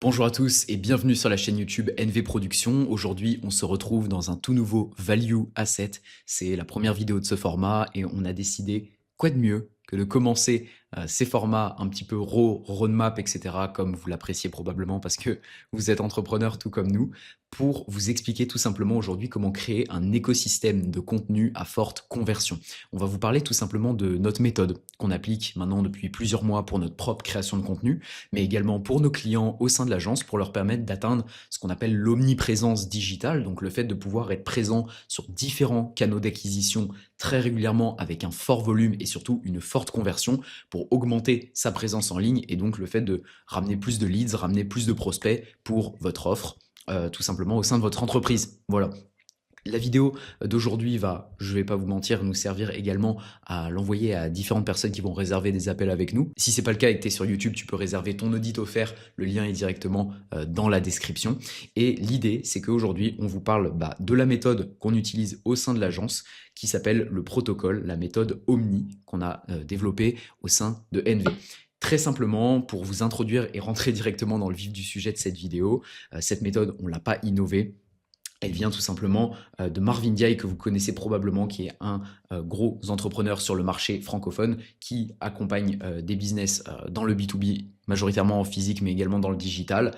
Bonjour à tous et bienvenue sur la chaîne YouTube NV Productions. Aujourd'hui, on se retrouve dans un tout nouveau Value Asset. C'est la première vidéo de ce format et on a décidé, quoi de mieux que de commencer ces formats un petit peu raw, roadmap, etc., comme vous l'appréciez probablement parce que vous êtes entrepreneur tout comme nous, pour vous expliquer tout simplement aujourd'hui comment créer un écosystème de contenu à forte conversion. On va vous parler tout simplement de notre méthode qu'on applique maintenant depuis plusieurs mois pour notre propre création de contenu, mais également pour nos clients au sein de l'agence pour leur permettre d'atteindre ce qu'on appelle l'omniprésence digitale, donc le fait de pouvoir être présent sur différents canaux d'acquisition très régulièrement avec un fort volume et surtout une forte conversion pour augmenter sa présence en ligne et donc le fait de ramener plus de leads, ramener plus de prospects pour votre offre, tout simplement au sein de votre entreprise. Voilà. La vidéo d'aujourd'hui va, je vais pas vous mentir, nous servir également à l'envoyer à différentes personnes qui vont réserver des appels avec nous. Si c'est pas le cas et que tu es sur YouTube, tu peux réserver ton audit offert. Le lien est directement dans la description. Et l'idée, c'est qu'aujourd'hui, on vous parle de la méthode qu'on utilise au sein de l'agence qui s'appelle le protocole, la méthode Omni qu'on a développée au sein de NV. Très simplement, pour vous introduire et rentrer directement dans le vif du sujet de cette vidéo, cette méthode, on l'a pas innovée. Elle vient tout simplement de Marvin Diaye, que vous connaissez probablement, qui est un gros entrepreneur sur le marché francophone, qui accompagne des business dans le B2B, majoritairement en physique, mais également dans le digital,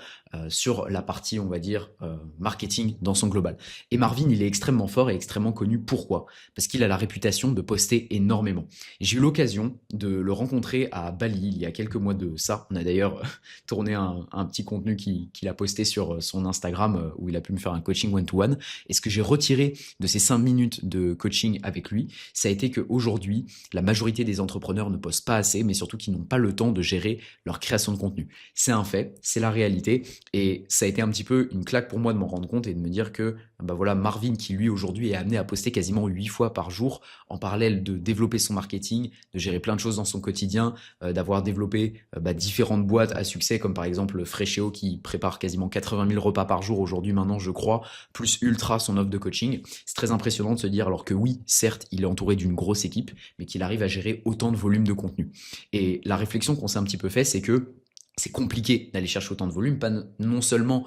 sur la partie, on va dire, marketing dans son global. Et Marvin, il est extrêmement fort et extrêmement connu. Pourquoi? Parce qu'il a la réputation de poster énormément. J'ai eu l'occasion de le rencontrer à Bali il y a quelques mois de ça. On a d'ailleurs tourné un petit contenu qu'il a posté sur son Instagram où il a pu me faire un coaching one-to-one. Et ce que j'ai retiré de ces 5 minutes de coaching avec lui, ça a été qu'aujourd'hui, la majorité des entrepreneurs ne postent pas assez, mais surtout qu'ils n'ont pas le temps de gérer leur création de contenu. C'est un fait, c'est la réalité. Et ça a été un petit peu une claque pour moi de m'en rendre compte et de me dire que voilà, Marvin, qui lui aujourd'hui est amené à poster quasiment 8 fois par jour, en parallèle de développer son marketing, de gérer plein de choses dans son quotidien, d'avoir développé différentes boîtes à succès, comme par exemple Freshéo qui prépare quasiment 80 000 repas par jour aujourd'hui maintenant, je crois, plus Ultra, son offre de coaching. C'est très impressionnant de se dire, alors que oui, certes, il est entouré d'une grosse équipe, mais qu'il arrive à gérer autant de volume de contenu. Et la réflexion qu'on s'est un petit peu fait, c'est que c'est compliqué d'aller chercher autant de volume, pas non seulement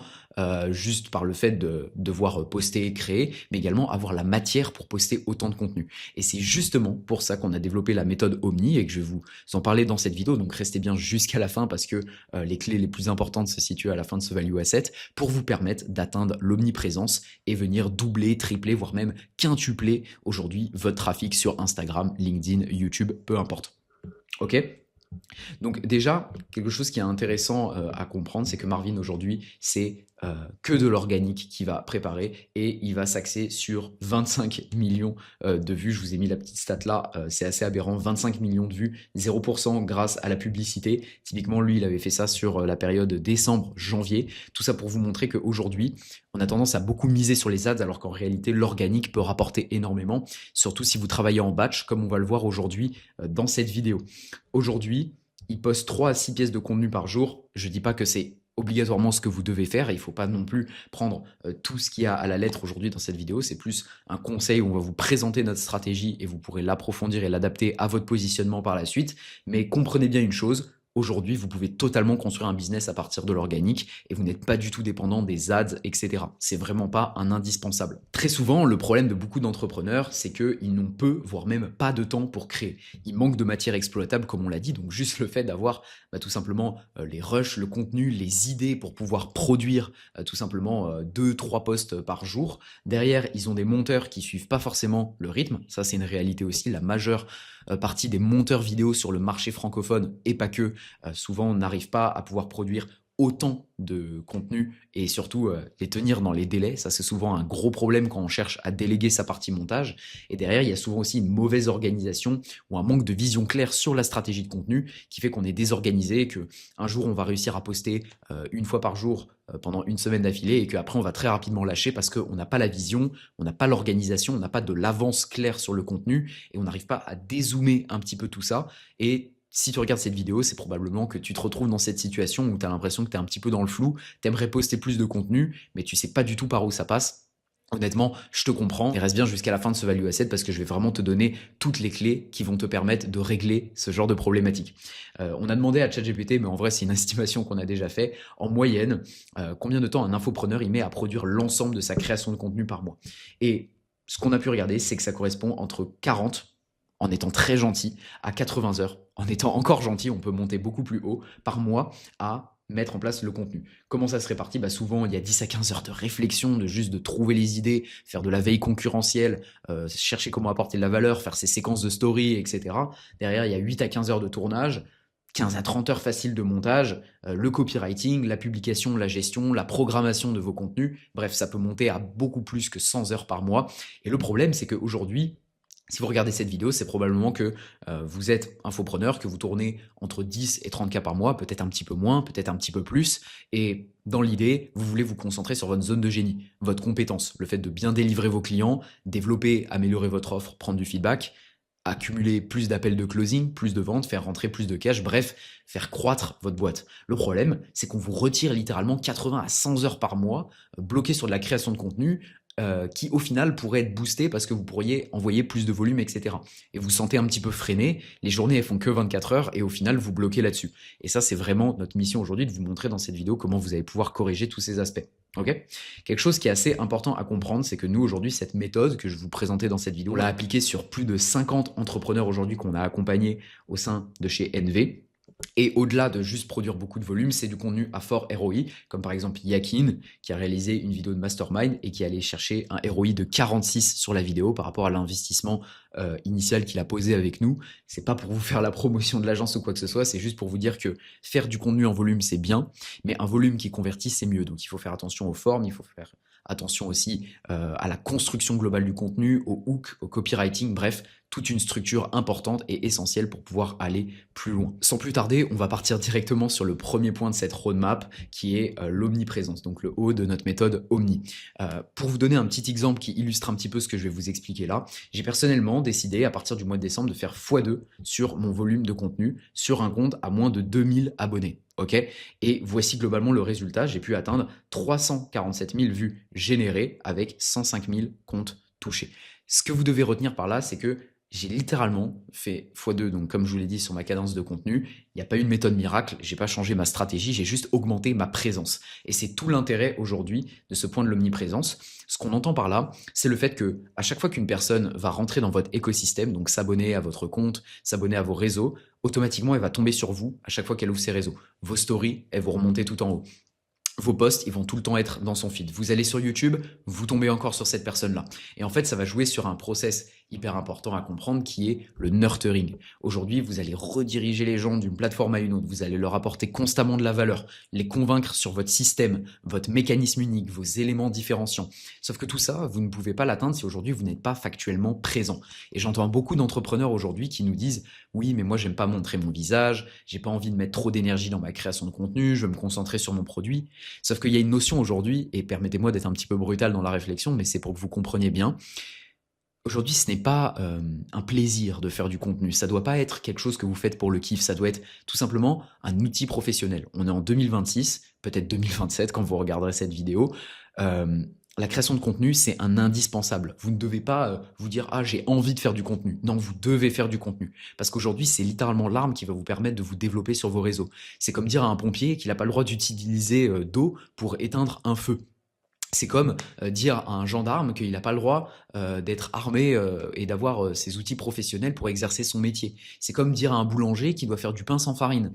juste par le fait de devoir poster, créer, mais également avoir la matière pour poster autant de contenu. Et c'est justement pour ça qu'on a développé la méthode Omni et que je vais vous en parler dans cette vidéo, donc restez bien jusqu'à la fin parce que les clés les plus importantes se situent à la fin de ce Value Asset pour vous permettre d'atteindre l'omniprésence et venir doubler, tripler, voire même quintupler aujourd'hui votre trafic sur Instagram, LinkedIn, YouTube, peu importe. Ok? Donc déjà, quelque chose qui est intéressant à comprendre, c'est que Marvin aujourd'hui, c'est que de l'organique qu'il va préparer et il va s'axer sur 25 millions de vues. Je vous ai mis la petite stat là, c'est assez aberrant, 25 millions de vues, 0% grâce à la publicité. Typiquement, lui, il avait fait ça sur la période décembre-janvier. Tout ça pour vous montrer qu'aujourd'hui, on a tendance à beaucoup miser sur les ads alors qu'en réalité, l'organique peut rapporter énormément, surtout si vous travaillez en batch, comme on va le voir aujourd'hui dans cette vidéo. Aujourd'hui, il poste 3 à 6 pièces de contenu par jour. Je ne dis pas que c'est obligatoirement ce que vous devez faire. Il ne faut pas non plus prendre tout ce qu'il y a à la lettre aujourd'hui dans cette vidéo. C'est plus un conseil où on va vous présenter notre stratégie et vous pourrez l'approfondir et l'adapter à votre positionnement par la suite. Mais comprenez bien une chose, aujourd'hui, vous pouvez totalement construire un business à partir de l'organique et vous n'êtes pas du tout dépendant des ads, etc. C'est vraiment pas un indispensable. Très souvent, le problème de beaucoup d'entrepreneurs, c'est qu'ils n'ont peu, voire même pas de temps pour créer. Ils manquent de matière exploitable, comme on l'a dit, donc juste le fait d'avoir tout simplement les rushs, le contenu, les idées pour pouvoir produire tout simplement 2-3 posts par jour. Derrière, ils ont des monteurs qui suivent pas forcément le rythme. Ça, c'est une réalité aussi. La majeure partie des monteurs vidéo sur le marché francophone, et pas que, souvent n'arrivent pas à pouvoir produire autant de contenu et surtout les tenir dans les délais. Ça, c'est souvent un gros problème quand on cherche à déléguer sa partie montage. Et derrière, il y a souvent aussi une mauvaise organisation ou un manque de vision claire sur la stratégie de contenu qui fait qu'on est désorganisé et qu'un jour, on va réussir à poster une fois par jour pendant une semaine d'affilée et qu'après, on va très rapidement lâcher parce qu'on n'a pas la vision, on n'a pas l'organisation, on n'a pas de l'avance claire sur le contenu et on n'arrive pas à dézoomer un petit peu tout ça. Et si tu regardes cette vidéo, c'est probablement que tu te retrouves dans cette situation où tu as l'impression que tu es un petit peu dans le flou, tu aimerais poster plus de contenu, mais tu sais pas du tout par où ça passe. Honnêtement, je te comprends et reste bien jusqu'à la fin de ce Value Asset parce que je vais vraiment te donner toutes les clés qui vont te permettre de régler ce genre de problématique. On a demandé à ChatGPT, mais en vrai c'est une estimation qu'on a déjà fait, en moyenne, combien de temps un infopreneur il met à produire l'ensemble de sa création de contenu par mois. Et ce qu'on a pu regarder, c'est que ça correspond entre 40, en étant très gentil, à 80 heures, en étant encore gentil, on peut monter beaucoup plus haut, par mois, à mettre en place le contenu. Comment ça se répartit? Souvent, il y a 10 à 15 heures de réflexion, de juste de trouver les idées, faire de la veille concurrentielle, chercher comment apporter de la valeur, faire ses séquences de story, etc. Derrière, il y a 8 à 15 heures de tournage, 15 à 30 heures faciles de montage, le copywriting, la publication, la gestion, la programmation de vos contenus. Bref, ça peut monter à beaucoup plus que 100 heures par mois. Et le problème, c'est qu'aujourd'hui, si vous regardez cette vidéo, c'est probablement que vous êtes infopreneur, que vous tournez entre 10 et 30 cas par mois, peut-être un petit peu moins, peut-être un petit peu plus. Et dans l'idée, vous voulez vous concentrer sur votre zone de génie, votre compétence, le fait de bien délivrer vos clients, développer, améliorer votre offre, prendre du feedback, accumuler plus d'appels de closing, plus de ventes, faire rentrer plus de cash, bref, faire croître votre boîte. Le problème, c'est qu'on vous retire littéralement 80 à 100 heures par mois, bloqué sur de la création de contenu, qui au final pourrait être boosté parce que vous pourriez envoyer plus de volume, etc. Et vous vous sentez un petit peu freiné, les journées elles font que 24 heures et au final vous bloquez là-dessus. Et ça c'est vraiment notre mission aujourd'hui de vous montrer dans cette vidéo comment vous allez pouvoir corriger tous ces aspects. Ok. Quelque chose qui est assez important à comprendre, c'est que nous aujourd'hui cette méthode que je vous présentais dans cette vidéo, on l'a appliquée sur plus de 50 entrepreneurs aujourd'hui qu'on a accompagnés au sein de chez NV. Et au-delà de juste produire beaucoup de volume, c'est du contenu à fort ROI, comme par exemple Yakin, qui a réalisé une vidéo de Mastermind et qui allait chercher un ROI de 46 sur la vidéo par rapport à l'investissement initial qu'il a posé avec nous. C'est pas pour vous faire la promotion de l'agence ou quoi que ce soit, c'est juste pour vous dire que faire du contenu en volume, c'est bien, mais un volume qui convertit, c'est mieux. Donc il faut faire attention aux formes, il faut faire attention aussi à la construction globale du contenu, au hook, au copywriting, bref, toute une structure importante et essentielle pour pouvoir aller plus loin. Sans plus tarder, on va partir directement sur le premier point de cette roadmap qui est l'omniprésence, donc le haut de notre méthode Omni. Pour vous donner un petit exemple qui illustre un petit peu ce que je vais vous expliquer là, j'ai personnellement décidé à partir du mois de décembre de faire x2 sur mon volume de contenu sur un compte à moins de 2000 abonnés. Ok, et voici globalement le résultat. J'ai pu atteindre 347 000 vues générées avec 105 000 comptes touchés. Ce que vous devez retenir par là, c'est que j'ai littéralement fait x2, donc comme je vous l'ai dit sur ma cadence de contenu, il n'y a pas eu de méthode miracle, j'ai pas changé ma stratégie, j'ai juste augmenté ma présence. Et c'est tout l'intérêt aujourd'hui de ce point de l'omniprésence. Ce qu'on entend par là, c'est le fait que à chaque fois qu'une personne va rentrer dans votre écosystème, donc s'abonner à votre compte, s'abonner à vos réseaux, automatiquement elle va tomber sur vous à chaque fois qu'elle ouvre ses réseaux. Vos stories, elles vont remonter tout en haut. Vos posts, ils vont tout le temps être dans son feed. Vous allez sur YouTube, vous tombez encore sur cette personne-là. Et en fait, ça va jouer sur un process hyper important à comprendre qui est le nurturing. Aujourd'hui, vous allez rediriger les gens d'une plateforme à une autre. Vous allez leur apporter constamment de la valeur, les convaincre sur votre système, votre mécanisme unique, vos éléments différenciants. Sauf que tout ça, vous ne pouvez pas l'atteindre si aujourd'hui vous n'êtes pas factuellement présent. Et j'entends beaucoup d'entrepreneurs aujourd'hui qui nous disent « Oui, mais moi, j'aime pas montrer mon visage, j'ai pas envie de mettre trop d'énergie dans ma création de contenu, je veux me concentrer sur mon produit. » Sauf qu'il y a une notion aujourd'hui, et permettez-moi d'être un petit peu brutal dans la réflexion, mais c'est pour que vous compreniez bien. Aujourd'hui, ce n'est pas un plaisir de faire du contenu. Ça doit pas être quelque chose que vous faites pour le kiff. Ça doit être tout simplement un outil professionnel. On est en 2026, peut-être 2027 quand vous regarderez cette vidéo. La création de contenu, c'est un indispensable. Vous ne devez pas vous dire « Ah, j'ai envie de faire du contenu ». Non, vous devez faire du contenu. Parce qu'aujourd'hui, c'est littéralement l'arme qui va vous permettre de vous développer sur vos réseaux. C'est comme dire à un pompier qu'il n'a pas le droit d'utiliser d'eau pour éteindre un feu. C'est comme dire à un gendarme qu'il n'a pas le droit d'être armé et d'avoir ses outils professionnels pour exercer son métier. C'est comme dire à un boulanger qu'il doit faire du pain sans farine.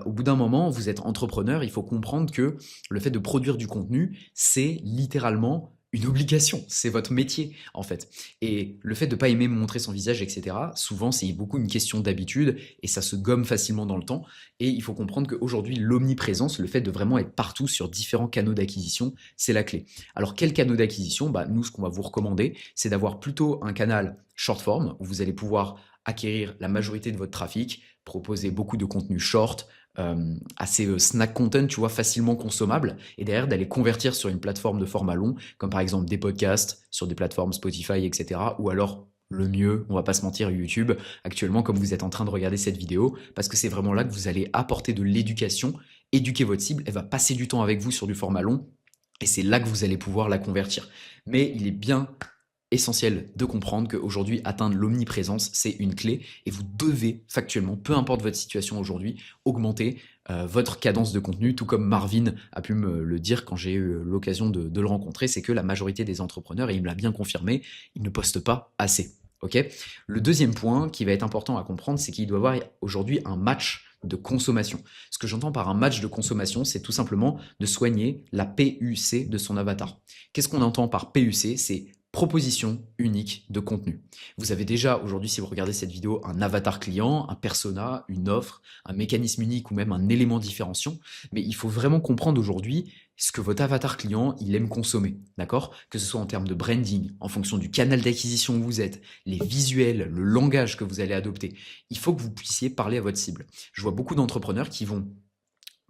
Au bout d'un moment, vous êtes entrepreneur, il faut comprendre que le fait de produire du contenu, c'est littéralement une obligation, c'est votre métier en fait. Et le fait de pas aimer montrer son visage, etc., souvent c'est beaucoup une question d'habitude et ça se gomme facilement dans le temps. Et il faut comprendre qu'aujourd'hui, l'omniprésence, le fait de vraiment être partout sur différents canaux d'acquisition, c'est la clé. Alors quel canal d'acquisition? Nous, ce qu'on va vous recommander, c'est d'avoir plutôt un canal short form où vous allez pouvoir acquérir la majorité de votre trafic, proposer beaucoup de contenu short, assez snack content, tu vois, facilement consommable, et derrière d'aller convertir sur une plateforme de format long, comme par exemple des podcasts sur des plateformes Spotify, etc. Ou alors le mieux, on va pas se mentir, YouTube, actuellement comme vous êtes en train de regarder cette vidéo, parce que c'est vraiment là que vous allez apporter de l'éducation, éduquer votre cible, elle va passer du temps avec vous sur du format long, Et c'est là que vous allez pouvoir la convertir. Mais il est bien essentiel de comprendre qu'aujourd'hui, atteindre l'omniprésence, c'est une clé et vous devez factuellement, peu importe votre situation aujourd'hui, augmenter votre cadence de contenu, tout comme Marvin a pu me le dire quand j'ai eu l'occasion de le rencontrer, c'est que la majorité des entrepreneurs, et il me l'a bien confirmé, ils ne postent pas assez. Okay. Le deuxième point qui va être important à comprendre, c'est qu'il doit y avoir aujourd'hui un match de consommation. Ce que j'entends par un match de consommation, c'est tout simplement de soigner la PUC de son avatar. Qu'est-ce qu'on entend par PUC? C'est proposition unique de contenu. Vous avez déjà aujourd'hui, si vous regardez cette vidéo, un avatar client, un persona, une offre, un mécanisme unique ou même un élément différenciant. Mais il faut vraiment comprendre aujourd'hui ce que votre avatar client, il aime consommer, d'accord? Que ce soit en termes de branding, en fonction du canal d'acquisition où vous êtes, les visuels, le langage que vous allez adopter. Il faut que vous puissiez parler à votre cible. Je vois beaucoup d'entrepreneurs qui vont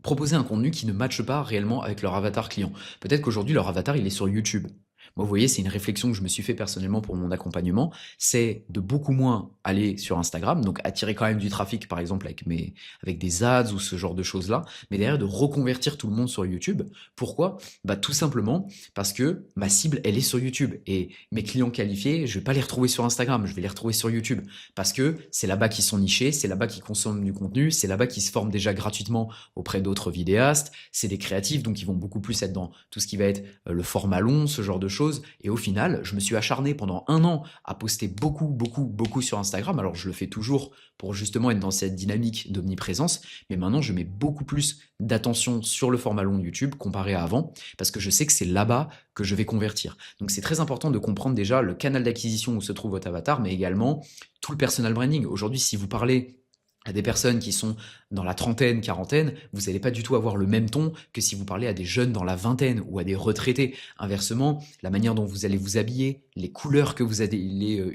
proposer un contenu qui ne matche pas réellement avec leur avatar client. Peut-être qu'aujourd'hui, leur avatar, il est sur YouTube. Moi, vous voyez, c'est une réflexion que je me suis fait personnellement pour mon accompagnement, c'est de beaucoup moins aller sur Instagram, donc attirer quand même du trafic, par exemple, avec des ads ou ce genre de choses-là, mais derrière de reconvertir tout le monde sur YouTube. Pourquoi? Bah, tout simplement parce que ma cible, elle est sur YouTube et mes clients qualifiés, je vais pas les retrouver sur Instagram, je vais les retrouver sur YouTube parce que c'est là-bas qu'ils sont nichés, c'est là-bas qu'ils consomment du contenu, c'est là-bas qu'ils se forment déjà gratuitement auprès d'autres vidéastes, c'est des créatifs, donc ils vont beaucoup plus être dans tout ce qui va être le format long, ce genre de choses. Et au final, je me suis acharné pendant 1 an à poster beaucoup sur Instagram. Alors, je le fais toujours pour justement être dans cette dynamique d'omniprésence. Mais maintenant, je mets beaucoup plus d'attention sur le format long YouTube comparé à avant parce que je sais que c'est là-bas que je vais convertir. Donc, c'est très important de comprendre déjà le canal d'acquisition où se trouve votre avatar, mais également tout le personal branding. Aujourd'hui, si vous parlez à des personnes qui sont dans la trentaine, quarantaine, vous n'allez pas du tout avoir le même ton que si vous parlez à des jeunes dans la vingtaine ou à des retraités. Inversement, la manière dont vous allez vous habiller, les couleurs que vous allez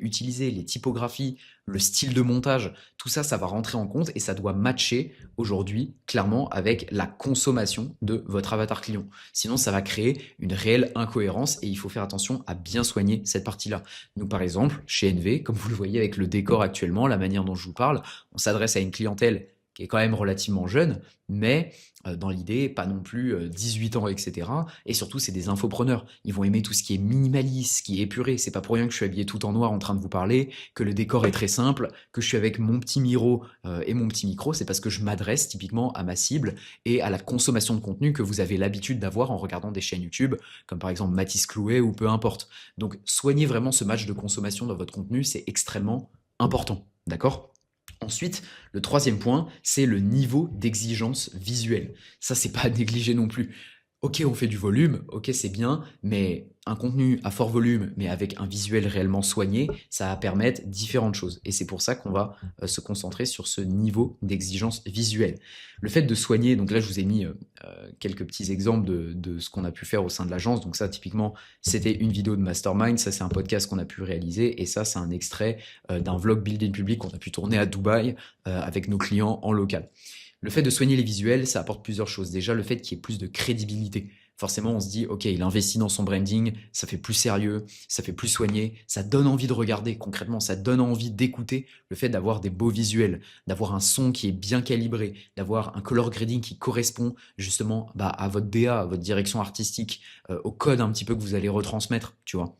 utiliser, les typographies, le style de montage, tout ça, ça va rentrer en compte et ça doit matcher aujourd'hui clairement avec la consommation de votre avatar client. Sinon, ça va créer une réelle incohérence et il faut faire attention à bien soigner cette partie-là. Donc par exemple, chez NV, comme vous le voyez avec le décor actuellement, la manière dont je vous parle, on s'adresse à une clientèle qui est quand même relativement jeune, mais dans l'idée, pas non plus 18 ans, etc. Et surtout, c'est des infopreneurs. Ils vont aimer tout ce qui est minimaliste, ce qui est épuré. C'est pas pour rien que je suis habillé tout en noir en train de vous parler, que le décor est très simple, que je suis avec mon petit miro et mon petit micro. C'est parce que je m'adresse typiquement à ma cible et à la consommation de contenu que vous avez l'habitude d'avoir en regardant des chaînes YouTube, comme par exemple Mathis Clouet ou peu importe. Donc, soignez vraiment ce match de consommation dans votre contenu, c'est extrêmement important. D'accord ? Ensuite, le troisième point, c'est le niveau d'exigence visuelle. Ça, c'est pas à négliger non plus. Ok, on fait du volume, ok, c'est bien, mais un contenu à fort volume, mais avec un visuel réellement soigné, ça va permettre différentes choses. Et c'est pour ça qu'on va se concentrer sur ce niveau d'exigence visuelle. Le fait de soigner, donc là, je vous ai mis quelques petits exemples de ce qu'on a pu faire au sein de l'agence. Donc ça, typiquement, c'était une vidéo de Mastermind. Ça, c'est un podcast qu'on a pu réaliser. Et ça, c'est un extrait d'un vlog building public qu'on a pu tourner à Dubaï avec nos clients en local. Le fait de soigner les visuels, ça apporte plusieurs choses. Déjà, le fait qu'il y ait plus de crédibilité. Forcément, on se dit, ok, il investit dans son branding, ça fait plus sérieux, ça fait plus soigné, ça donne envie de regarder concrètement, ça donne envie d'écouter. Le fait d'avoir des beaux visuels, d'avoir un son qui est bien calibré, d'avoir un color grading qui correspond justement à votre DA, à votre direction artistique, au code un petit peu que vous allez retransmettre, tu vois.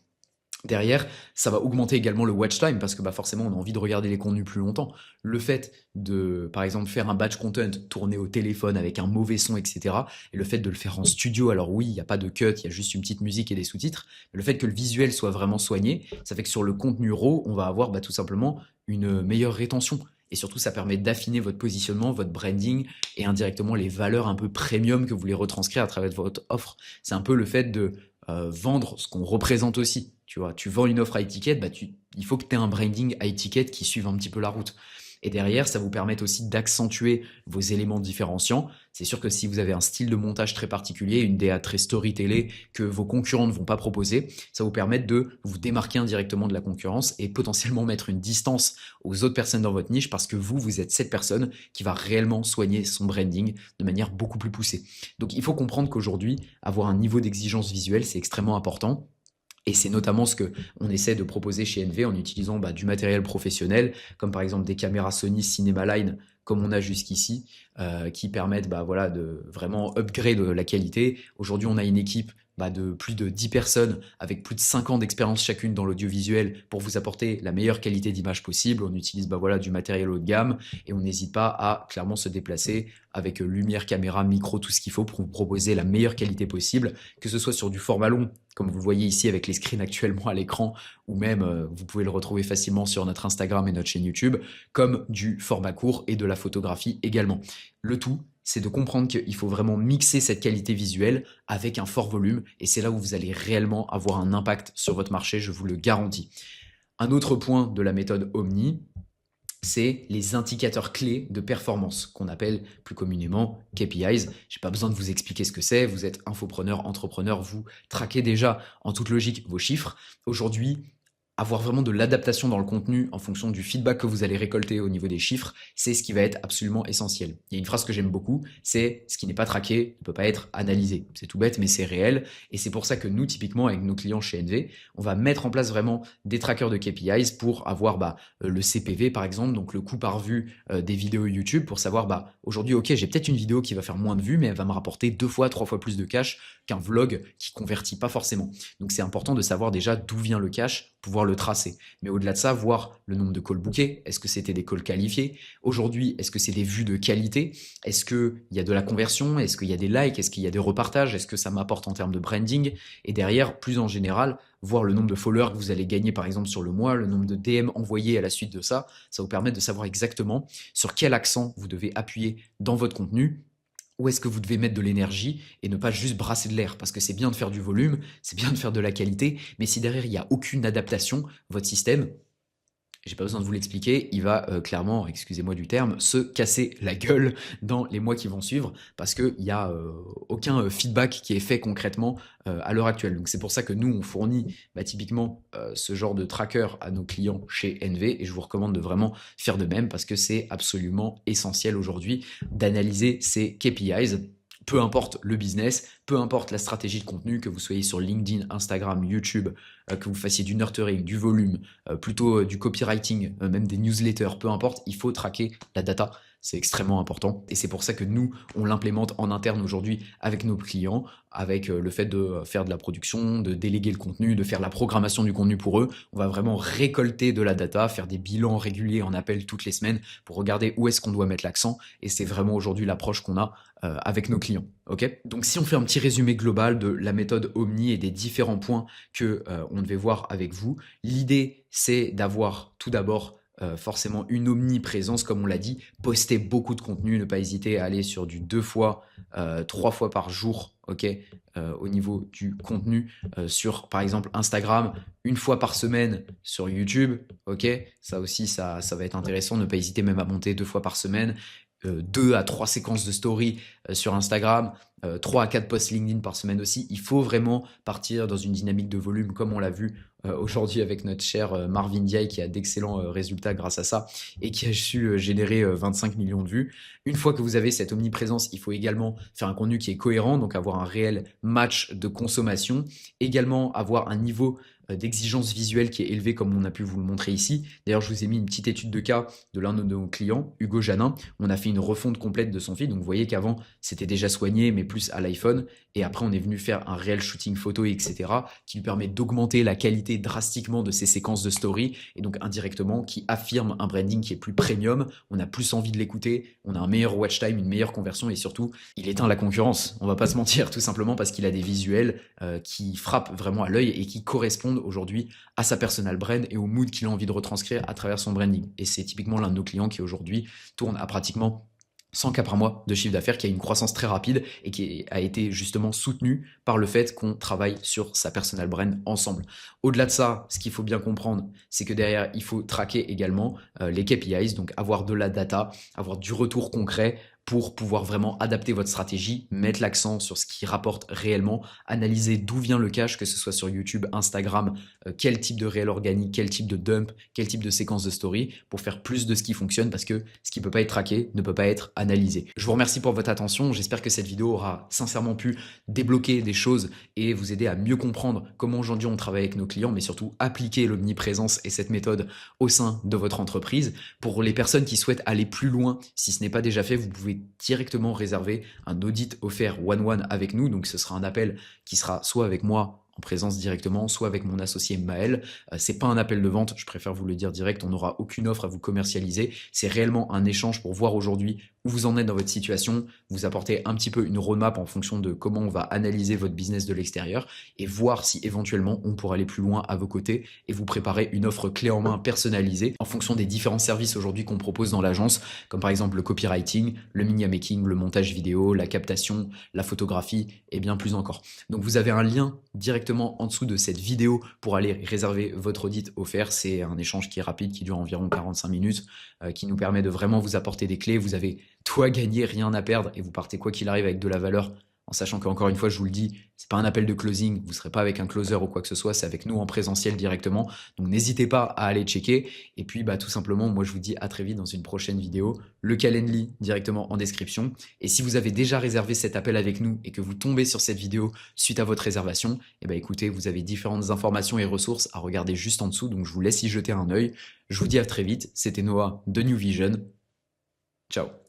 Derrière, ça va augmenter également le watch time parce que forcément, on a envie de regarder les contenus plus longtemps. Le fait de, par exemple, faire un batch content, tourner au téléphone avec un mauvais son, etc. Et le fait de le faire en studio, alors oui, il n'y a pas de cut, il y a juste une petite musique et des sous-titres. Mais le fait que le visuel soit vraiment soigné, ça fait que sur le contenu raw, on va avoir tout simplement une meilleure rétention. Et surtout, ça permet d'affiner votre positionnement, votre branding et indirectement les valeurs un peu premium que vous voulez retranscrire à travers votre offre. C'est un peu le fait de vendre ce qu'on représente aussi. Tu vois, tu vends une offre à étiquette, il faut que tu aies un branding à étiquette qui suive un petit peu la route. Et derrière, ça vous permet aussi d'accentuer vos éléments différenciants. C'est sûr que si vous avez un style de montage très particulier, une DA très storytellée que vos concurrents ne vont pas proposer, ça vous permet de vous démarquer indirectement de la concurrence et potentiellement mettre une distance aux autres personnes dans votre niche parce que vous êtes cette personne qui va réellement soigner son branding de manière beaucoup plus poussée. Donc, il faut comprendre qu'aujourd'hui, avoir un niveau d'exigence visuelle, c'est extrêmement important. Et c'est notamment ce qu'on essaie de proposer chez NV en utilisant du matériel professionnel, comme par exemple des caméras Sony Cinema Line, comme on a jusqu'ici, qui permettent de vraiment upgrade la qualité. Aujourd'hui, on a une équipe de plus de 10 personnes avec plus de 5 ans d'expérience chacune dans l'audiovisuel pour vous apporter la meilleure qualité d'image possible. On utilise voilà, du matériel haut de gamme et on n'hésite pas à clairement se déplacer avec lumière, caméra, micro, tout ce qu'il faut pour vous proposer la meilleure qualité possible, que ce soit sur du format long, comme vous le voyez ici avec les screens actuellement à l'écran, ou même vous pouvez le retrouver facilement sur notre Instagram et notre chaîne YouTube, comme du format court et de la photographie également. Le tout, c'est de comprendre qu'il faut vraiment mixer cette qualité visuelle avec un fort volume, et c'est là où vous allez réellement avoir un impact sur votre marché, je vous le garantis. Un autre point de la méthode Omni, c'est les indicateurs clés de performance qu'on appelle plus communément KPIs. Je n'ai pas besoin de vous expliquer ce que c'est. Vous êtes infopreneur, entrepreneur, vous traquez déjà en toute logique vos chiffres. Aujourd'hui, avoir vraiment de l'adaptation dans le contenu en fonction du feedback que vous allez récolter au niveau des chiffres, c'est ce qui va être absolument essentiel. Il y a une phrase que j'aime beaucoup, c'est « ce qui n'est pas traqué ne peut pas être analysé ». C'est tout bête, mais c'est réel. Et c'est pour ça que nous, typiquement, avec nos clients chez NV, on va mettre en place vraiment des trackers de KPIs pour avoir le CPV, par exemple, donc le coût par vue des vidéos YouTube, pour savoir, aujourd'hui, ok, j'ai peut-être une vidéo qui va faire moins de vues, mais elle va me rapporter 2 fois, 3 fois plus de cash qu'un vlog qui convertit pas forcément. Donc, c'est important de savoir déjà d'où vient le cash, pouvoir le tracer. Mais au-delà de ça, voir le nombre de calls bookés. Est-ce que c'était des calls qualifiés? Aujourd'hui, est-ce que c'est des vues de qualité? Est-ce qu'il y a de la conversion? Est-ce qu'il y a des likes? Est-ce qu'il y a des repartages? Est-ce que ça m'apporte en termes de branding? Et derrière, plus en général, voir le nombre de followers que vous allez gagner par exemple sur le mois, le nombre de DM envoyés à la suite de ça. Ça vous permet de savoir exactement sur quel accent vous devez appuyer dans votre contenu. Où est-ce que vous devez mettre de l'énergie et ne pas juste brasser de l'air? Parce que c'est bien de faire du volume, c'est bien de faire de la qualité, mais si derrière il n'y a aucune adaptation, votre système, j'ai pas besoin de vous l'expliquer, il va clairement, excusez-moi du terme, se casser la gueule dans les mois qui vont suivre parce qu'il n'y a aucun feedback qui est fait concrètement à l'heure actuelle. Donc c'est pour ça que nous, on fournit typiquement ce genre de tracker à nos clients chez NV et je vous recommande de vraiment faire de même parce que c'est absolument essentiel aujourd'hui d'analyser ces KPIs. Peu importe le business, peu importe la stratégie de contenu, que vous soyez sur LinkedIn, Instagram, YouTube, que vous fassiez du nurturing, du volume, plutôt du copywriting, même des newsletters, peu importe, il faut traquer la data. C'est extrêmement important et c'est pour ça que nous, on l'implémente en interne aujourd'hui avec nos clients, avec le fait de faire de la production, de déléguer le contenu, de faire la programmation du contenu pour eux. On va vraiment récolter de la data, faire des bilans réguliers en appel toutes les semaines pour regarder où est-ce qu'on doit mettre l'accent et c'est vraiment aujourd'hui l'approche qu'on a avec nos clients. Okay, donc si on fait un petit résumé global de la méthode Omni et des différents points que on devait voir avec vous, l'idée c'est d'avoir tout d'abord forcément une omniprésence, comme on l'a dit, poster beaucoup de contenu, ne pas hésiter à aller sur du 2 fois, 3 fois par jour, ok, au niveau du contenu sur par exemple Instagram, 1 fois par semaine sur YouTube, ok, ça aussi ça va être intéressant, ne pas hésiter même à monter 2 fois par semaine, 2 à 3 séquences de story sur Instagram, 3 à 4 posts LinkedIn par semaine aussi. Il faut vraiment partir dans une dynamique de volume comme on l'a vu aujourd'hui avec notre cher Marvin Diaye qui a d'excellents résultats grâce à ça et qui a su générer 25 millions de vues. Une fois que vous avez cette omniprésence, il faut également faire un contenu qui est cohérent, donc avoir un réel match de consommation, également avoir un niveau d'exigence visuelle qui est élevé comme on a pu vous le montrer ici. D'ailleurs, je vous ai mis une petite étude de cas de l'un de nos clients, Hugo Janin. On a fait une refonte complète de son feed. Donc, vous voyez qu'avant, c'était déjà soigné, mais plus à l'iPhone. Et après, on est venu faire un réel shooting photo, etc., qui lui permet d'augmenter la qualité drastiquement de ses séquences de story. Et donc, indirectement, qui affirme un branding qui est plus premium. On a plus envie de l'écouter. On a un meilleur watch time, une meilleure conversion. Et surtout, il éteint la concurrence. On va pas se mentir, tout simplement parce qu'il a des visuels qui frappent vraiment à l'œil et qui correspondent aujourd'hui à sa personal brand et au mood qu'il a envie de retranscrire à travers son branding. Et c'est typiquement l'un de nos clients qui aujourd'hui tourne à pratiquement 100 cas par mois de chiffre d'affaires, qui a une croissance très rapide et qui a été justement soutenu par le fait qu'on travaille sur sa personal brand ensemble. Au-delà de ça, ce qu'il faut bien comprendre, c'est que derrière, il faut traquer également les KPIs, donc avoir de la data, avoir du retour concret pour pouvoir vraiment adapter votre stratégie, mettre l'accent sur ce qui rapporte réellement, analyser d'où vient le cash, que ce soit sur YouTube, Instagram, quel type de réel organique, quel type de dump, quel type de séquence de story, pour faire plus de ce qui fonctionne, parce que ce qui ne peut pas être traqué ne peut pas être analysé. Je vous remercie pour votre attention, j'espère que cette vidéo aura sincèrement pu débloquer des choses et vous aider à mieux comprendre comment aujourd'hui on travaille avec nos clients, mais surtout appliquer l'omniprésence et cette méthode au sein de votre entreprise. Pour les personnes qui souhaitent aller plus loin, si ce n'est pas déjà fait, vous pouvez pouvez directement réserver un audit offert one-one avec nous. Donc ce sera un appel qui sera soit avec moi en présence directement, soit avec mon associé Maël. C'est pas un appel de vente, je préfère vous le dire direct, on n'aura aucune offre à vous commercialiser. C'est réellement un échange pour voir aujourd'hui où vous en êtes dans votre situation, vous apporter un petit peu une roadmap en fonction de comment on va analyser votre business de l'extérieur et voir si éventuellement on pourra aller plus loin à vos côtés et vous préparer une offre clé en main personnalisée en fonction des différents services aujourd'hui qu'on propose dans l'agence, comme par exemple le copywriting, le media making, le montage vidéo, la captation, la photographie et bien plus encore. Donc vous avez un lien directement en dessous de cette vidéo pour aller réserver votre audit offert. C'est un échange qui est rapide, qui dure environ 45 minutes, qui nous permet de vraiment vous apporter des clés. Vous avez tout à gagner, rien à perdre et vous partez quoi qu'il arrive avec de la valeur, en sachant qu'encore une fois, je vous le dis, c'est pas un appel de closing, vous ne serez pas avec un closer ou quoi que ce soit, c'est avec nous en présentiel directement. Donc n'hésitez pas à aller checker. Et puis tout simplement, moi je vous dis à très vite dans une prochaine vidéo. Le Calendly directement en description. Et si vous avez déjà réservé cet appel avec nous et que vous tombez sur cette vidéo suite à votre réservation, écoutez, vous avez différentes informations et ressources à regarder juste en dessous. Donc je vous laisse y jeter un œil. Je vous dis à très vite. C'était Noah de New Vision. Ciao.